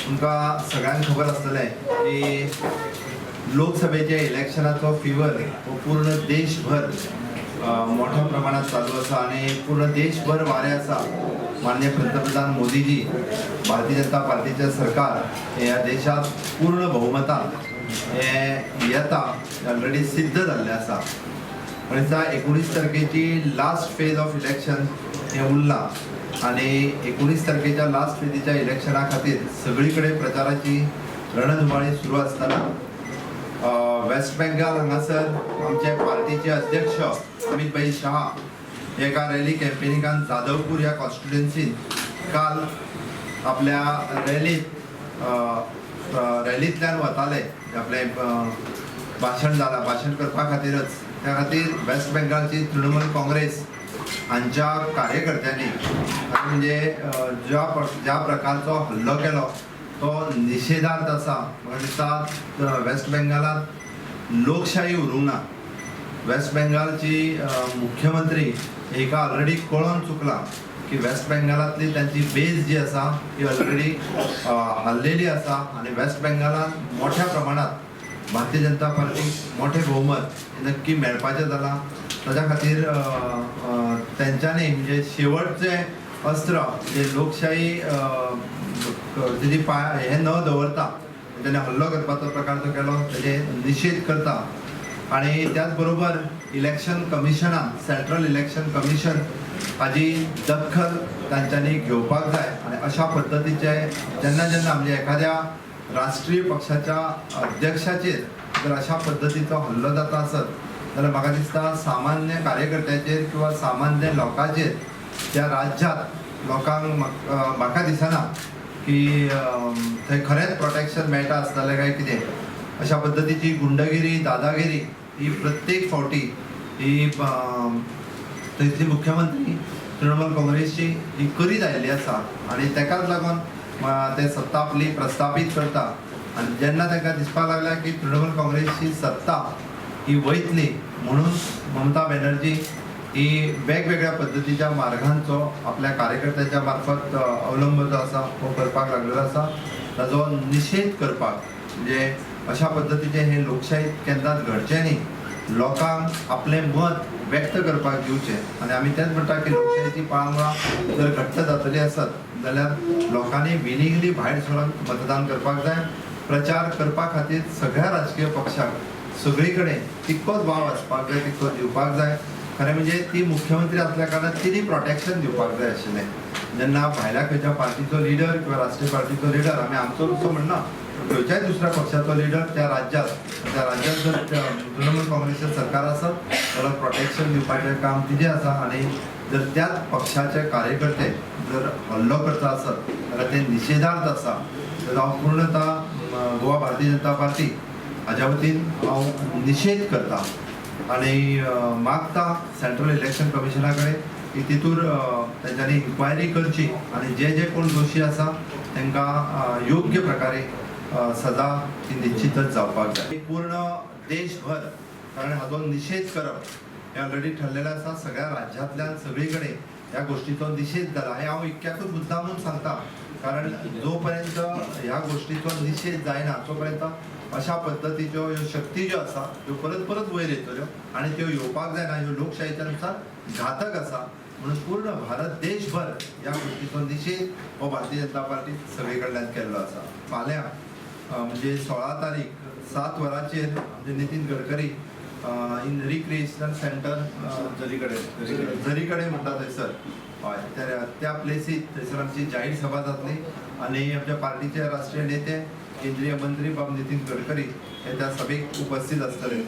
तुमकां सगळ्यांक खबर आसतलें की लोकसभेच्या इलेक्शनाचो फिवर हो पूर्ण देशभर मोठ्या प्रमाणात चालू आसा आणि पूर्ण देशभर वारे आसा. माननीय पंतप्रधान मोदीजी भारतीय जनता पार्टीचे सरकार ह्या देशात पूर्ण बहुमतान हे येता ऑलरेडी सिद्ध जाल्लें आसा. म्हणजे 19 तारखेची लास्ट फेज ऑफ इलेक्शन हे उरलां आणि 19 तारखेच्या लास्ट फेजीच्या इलेक्शना खातीर सगळीकडे प्रचाराची रणधुमाळी सुरू असताना वेस्ट बेंगाल हांगासर आमचे पार्टीचे अध्यक्ष अमित भाई शहा एका रॅली कॅम्पेनिकान जाधवपूर ह्या कॉन्स्टिट्युएन्सीत काल आपल्या रॅलींतल्यान वताले. आपले भाशण करपा खातीरच. त्या खातीर वेस्ट बेंगालची तृणमूल काँग्रेस हांच्या कार्यकर्त्यांनी म्हणजे ज्या प्रकारचो हल्लो केलो तो निशेधार्थ आसा. म्हाका दिसता वेस्ट बेंगालात लोकशाही उरूंक ना. वेस्ट बेंगालची मुख्यमंत्री एका ऑलरेडी कळोन चुकला की वेस्ट बेंगालातली त्यांची बेस जी आसा ती ऑलरेडी हल्लेली आसा आणि वेस्ट बेंगालात मोठ्या प्रमाणात भारतीय जनता पार्टीक मोठे बहुमत नक्की मेळपाचें जालां. ताच्या खातीर तेंच्यांनी म्हणजे शेवटचे अस्त्र जे लोकशाही तेजी हे न दवरता तेणे हल्लो करपाचो प्रकार जो केलो तेजे निशेध करता. आणि त्याच बरोबर इलेक्शन कमिशनान सेंट्रल इलेक्शन कमिशन हाजी दखल तांच्यांनी घेवपाक जाय. आणि अशा पद्दतीचे जेन्ना म्हणजे एखाद्या राष्ट्रीय पक्षाच्या अध्यक्षाचेर जर अशा पद्दतीचो हल्लो जाता आसत जाल्यार म्हाका दिसता सामान्य कार्यकर्त्याचेर किंवा सामान्य लोकांचेर त्या राज्यात लोकांक म्हाका दिसना की थंय खरेंच प्रोटेक्शन मेळटा आसतलें काय कितें. अशा पद्दतीची गुंडगिरी दादागिरी ही प्रत्येक फावटी ही थंयची मुख्यमंत्री तृणमूल काँग्रेसची ही करीत आयिल्ली आसा आणि तेकाच लागून ते सत्ता आपली प्रस्थापीत करता. आणि जेन्ना तांकां दिसपाक लागल्या की तृणमूल काँग्रेसची सत्ता ही वयतली म्हणून ममता बॅनर्जी ही वेगवेगळ्या पद्दतीच्या मार्गांचो आपल्या कार्यकर्त्यांच्या मार्फत अवलंब जो आसा तो करपाक लागलेलो आसा. ताजो निशेध करपाक म्हणजे अशा पद्दतीचे हे लोकशाही केंद्रांत घडचें न्ही. लोकांक आपलें मत व्यक्त करपाक दिवचें. आणि आमी तेच म्हणटा की लोकशाहीची पाळंगुळां जर घट्ट जातली आसत जाल्यार लोकांनी विलिंगली भायर सरून मतदान करपाक जाय. प्रचार करपा खातीर सगळ्या राजकीय पक्षांक सगळी कडेन तितकोच वाव आसपाक जाय तितको दिवपाक जाय. खरें म्हणजे ती मुख्यमंत्री असल्या कारणान तिनी प्रोटेक्शन दिवपाक जाय आशिल्लें. जेन्ना भायल्या खंयच्या पार्टीचो लिडर किंवा राष्ट्रीय पार्टीचो लिडर आमी आमचो असो म्हणना खंयच्याय दुसऱ्या पक्षाचो लिडर त्या राज्यात जर तृणमूल काँग्रेसचें सरकार आसत जाल्यार प्रोटेक्शन दिवपाचें काम तिजें आसा. आणि जर त्याच पक्षाचे कार्यकर्ते जर हल्लो करता आसत जाल्यार ते निशेधार्थ आसा. तर हांव पूर्णतः गोवा भारतीय जनता पार्टी हाज्या वतीन हांव निशेध करता आणि मागता सेंट्रल इलेक्शन कमिशना कडेन की तितूर तेंच्यांनी इन्क्वायरी करची आणि जे कोण दोशी आसा तांकां योग्य प्रकारे सजा ती निश्चितच जावपाक जाय. पूर्ण देशभर कारण हाचो निशेध करप हे ऑलरेडी ठरलेलें आसा. सगळ्या राज्यांतल्यान सगळी कडेन ह्या गोष्टीचो निशेध जाला. हे हांव इतक्याकूच मुद्दामून सांगता कारण जो पर्यंत ह्या गोष्टीचो निशेध जायना तो पर्यंत अशा पद्दतीच्यो ह्यो शक्ती ज्यो आसा त्यो परत वयर येतल्यो आणि त्यो येवपाक जायना. ह्यो लोकशाहीच्या नुसार घातक आसा. म्हणून पूर्ण भारत देशभर ह्या गोष्टीचो निशेध हो भारतीय जनता पार्टी सगळे कडल्यान केल्लो आसा. फाल्यां म्हणजे 16 तारीख 7 वरांचेर म्हणजे Nitin Gadkari in recreational centre Zari कडेन म्हणटा थंयसर हय त्या प्लेसीत थंयसर आमची जाहीर सभा जातली आणि आमच्या पार्टीचे राष्ट्रीय नेते केंद्रीय मंत्री बाब नितीन गडकरी हे त्या सभेक उपस्थित आसतले.